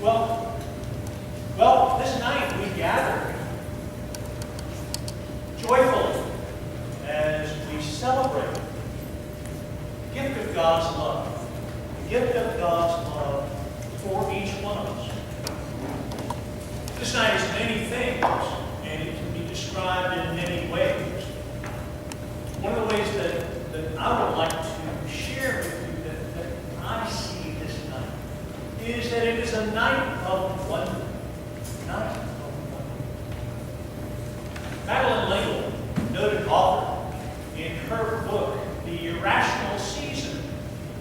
Well, well, this night we gather joyfully as we celebrate the gift of God's love, the gift of God's love for each one of us. This night is many things, and it can be described in many ways. One of the ways that I would like to share with you that I see this night is that it is a night of wonder. Night of wonder. Madeline L'Engle, noted author, in her book, The Irrational Season,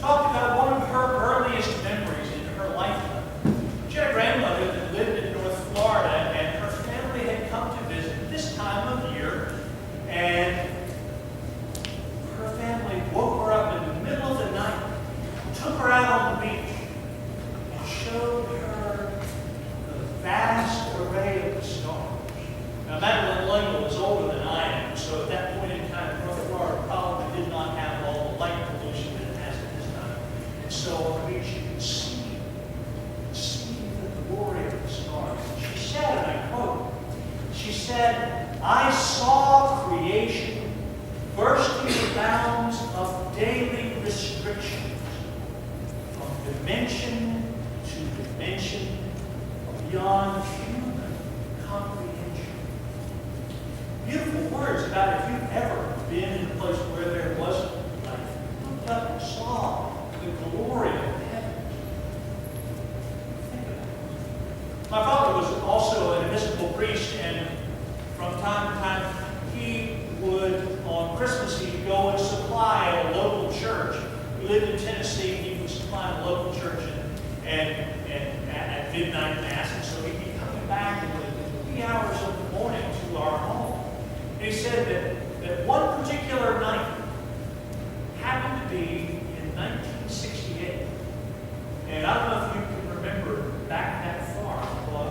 talked about one of her earliest memories in her lifetime. She had a grandmother that lived in North Florida, and her family had come to visit this time of year, and her family woke her up in the middle of the night, took her out on the beach, and showed her the vast array of the stars. Now, Madeline L'Engle was older than I am, so at that point in time, North Florida probably did not have all the light pollution that it has at this time. And so, I mean, she could see the glory of the stars. She said, and I quote, she said, "I saw creation bursting the bounds of daily restrictions, from dimension to dimension, beyond human comprehension." Beautiful words about if you've ever been in a place where there wasn't light. Looked up and saw the glory of heaven. Think about it. My father was also an Episcopal priest, and from time to time he would, on Christmas Eve, go and supply a local church. He lived in Tennessee. He would supply a local church and at midnight mass, and so he'd be coming back in the wee hours of the morning to our home. And he said that one particular night happened to be in 1968. And I don't know if you can remember back that far, but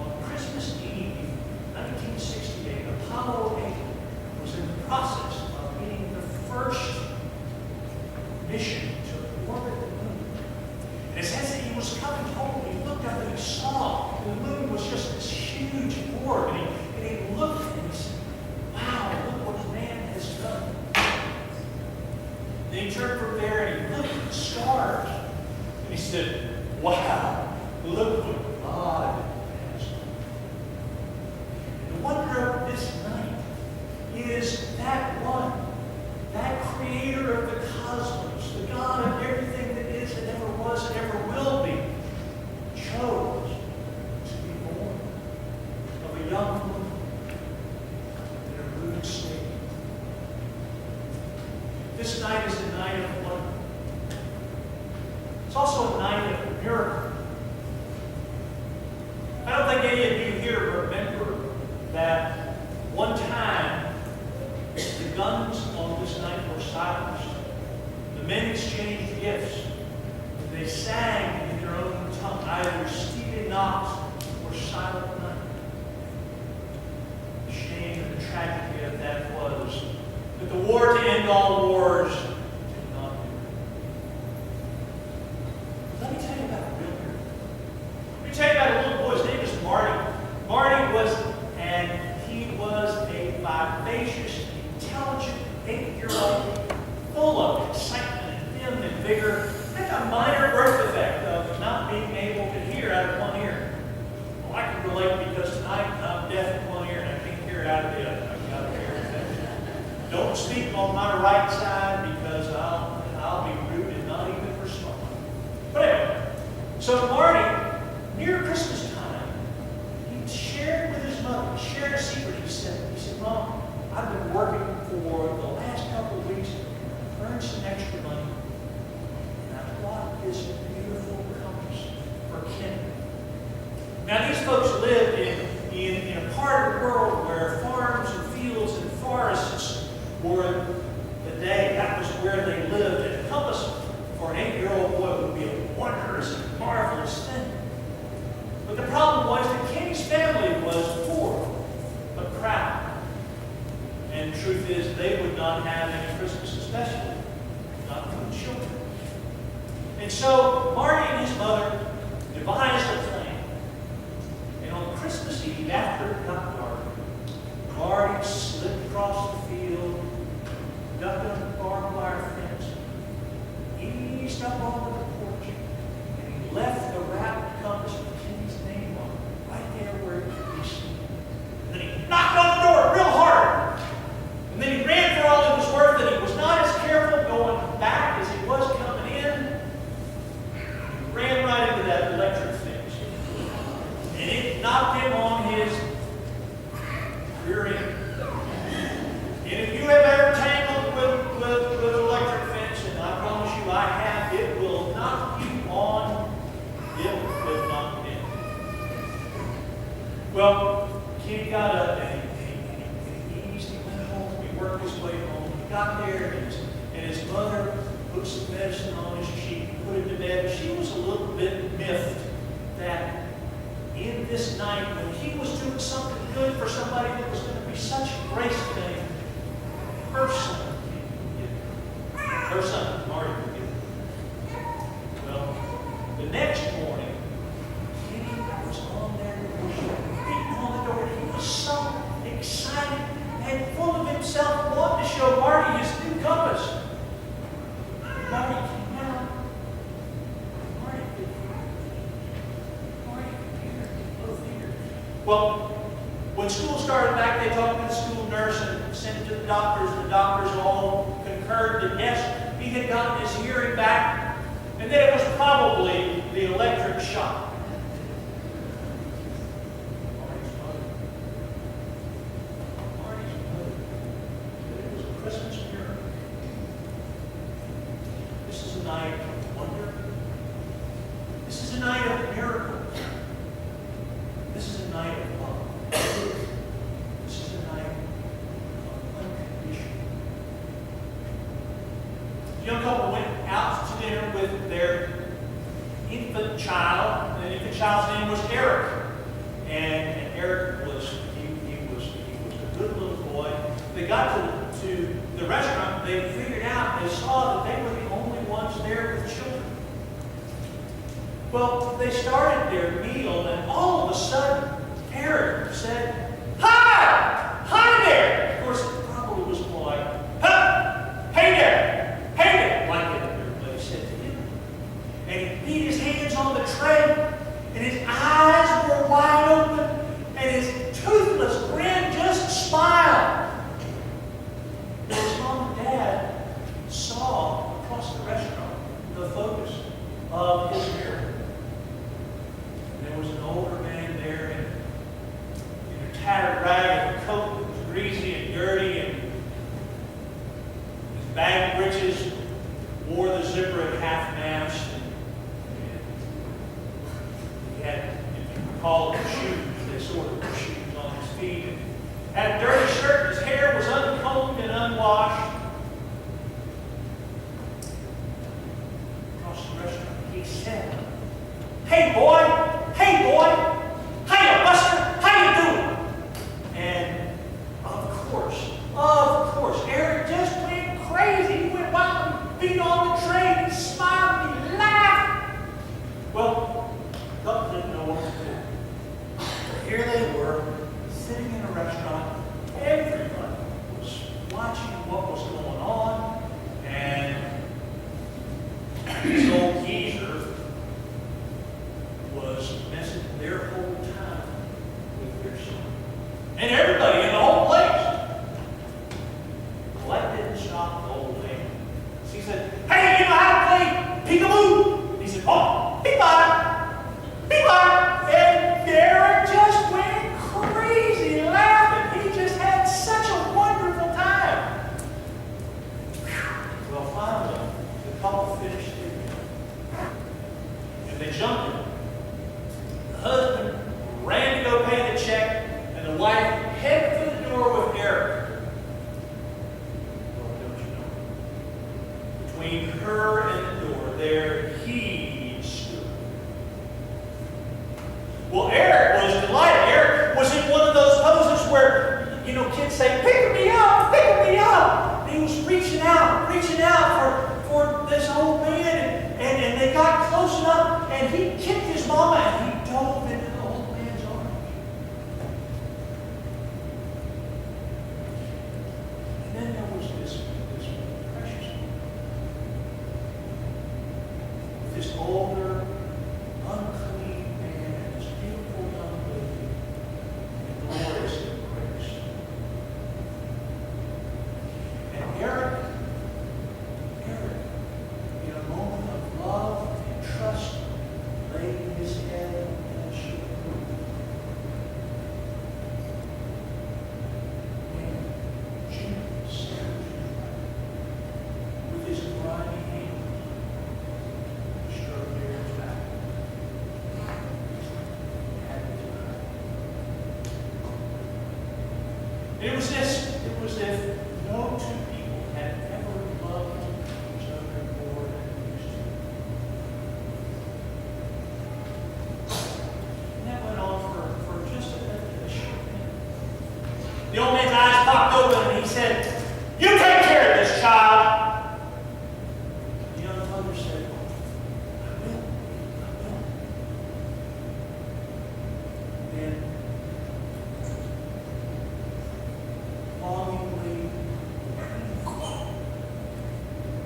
on Christmas Eve, 1968, Apollo 8 was in the process of being the first mission to orbit the moon. And it says that he was coming home, and he looked up and he saw the moon was just this huge orb, and he looked and he said, "Wow, look what man has done." Then he turned from there and he looked at the stars, and he said, "Wow, look what God has done." And the wonder of this night is that one, that creator of the cosmos, the God of everything that is and ever was and ever will be, chose to be born of a young woman in a rude state. This night is a night of wonder. It's also a night of miracle. I don't think any of you here remember that one time the guns on this night were silenced. The men exchanged gifts. They sang in their own tongue, either Stevie Knox or Silent Night. The shame and the tragedy of that was that the war to end all wars did not do it. Let me tell you about a real miracle. Let me tell you about a little boy. His name is Marty. Marty was a vivacious, intelligent 8-year-old, full of excitement and vim and vigor, had a minor birth defect of not being able to hear out of one ear. Well, I can relate because tonight I'm deaf in one ear and I can't hear out of the other. I've got a hearing defect. Don't speak on my right side because I'll be rude and not even respond. But anyway, so Marty, near Christmas time, he shared with his mother, he shared a secret. He said, "Mom, I've been working for the last couple of weeks to earn some extra money. And I bought this beautiful compass for Kenny." Now, these folks lived in a part of the world where farms and fields and forests were the day. That was where they lived. And a compass for an 8-year-old boy would be a wondrous and marvelous thing. But the problem was that Kenny's family was poor, but proud. And the truth is, they would not have any Christmas, especially not for the children. And so Marty and his mother devised a plan Well, Kenny got up and he eased. He went home. He worked his way home. He got there and his mother put some medicine on his cheek, put him to bed. She was a little bit miffed that in this night, when he was doing something good for somebody that was going to be such a grace thing, her son didn't get it. Her son, Marty, didn't get it. Well, the next morning, Kenny was on there beating on the door. He was so excited and full of himself, wanting to show Marty his new compass. Marty came out. Well, when school started back, they talked to the school nurse and sent it to the doctors. The doctors all concurred that yes, he had gotten his hearing back, and that it was probably the electric shock. Marty's mother said it was a Christmas miracle. This is a night of wonder. This is a night of miracles. This is a night of love. This is a night of unconditional. The young couple went out to dinner with their infant child. The infant child's name was Eric. And Eric was a good little boy. They got to the restaurant. They figured out, they saw that they were the only ones there with children. Well, they started their meal, and all of a sudden, Eric said, "Hi! Hi there!" Of course, it probably was more like, "Huh! Hey there! Hey there!" like everybody said to him. And he beat his hands on the tray, and his eyes were wide open, and his toothless grin just smiled. His mom and dad saw across the restaurant the focus of his miracle. There was an older man there in a tattered rag and a coat that was greasy and dirty, and his bag breeches wore the zipper at half-mast. And he had, if you recall, the shoes, they sort of put shoes on his feet. And had a dirty shirt, his hair was uncombed and unwashed. Across the restaurant, he said, "Hey, boy! Hey, boy! Hiya, Buster! How you doing?" And of course, Eric just went crazy. He went wild and beat on the tray. He smiled and he laughed. Well, the couple didn't know what to do. But here they were, sitting in a restaurant. Everybody was watching what was going on. And this old geezer was messing their whole time with their son. And everybody in the whole place. Well, that didn't stop the old man. He said, "Hey, you know how to play peekaboo?" He said, "Oh, peekaboo, peekaboo." And Derek just went crazy laughing. He just had such a wonderful time. Well, finally, the couple finished their meal. And they jumped in. The husband ran to go pay the check, and the wife headed for the door with Eric. Well, don't you know? Between her and the door, there he stood. Well, Eric was delighted. Eric was in one of those poses where, kids say, pick me up, pick me up. And he was reaching out for this old man, and they got close enough, and he kicked his mama, and he dove into the old man's arms. And then there was this precious moment. With this older, unclean man and this beautiful young lady in glorious embrace. And Eric, in a moment of love and trust, laid It was this. It was if no two people had ever loved each other more than these two. And that went on for just a short minute. The old man's eyes popped open and he said, "You take care of this child." The young mother said, "I will. I will." Then, longingly,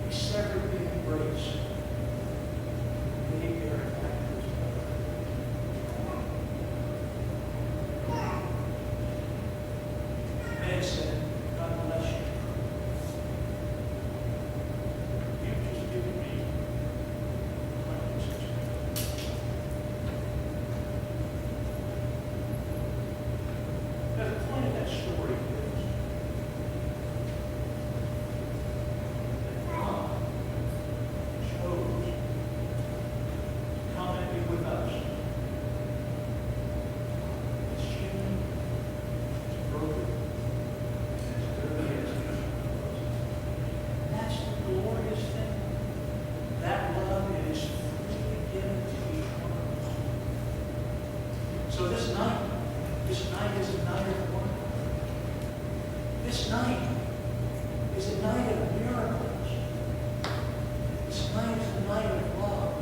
he severed the embrace and gave Aaron back to his mother. The man said, "God bless you. You've just given me my sister." Now, the point of that story is that God chose to come and be with us. It's human, it's broken, and it's dirty as it is. And that's the glorious thing. That love is freely given to each one of us. So this night is a night of wonder. This night is a night of miracles. This night is a night of love.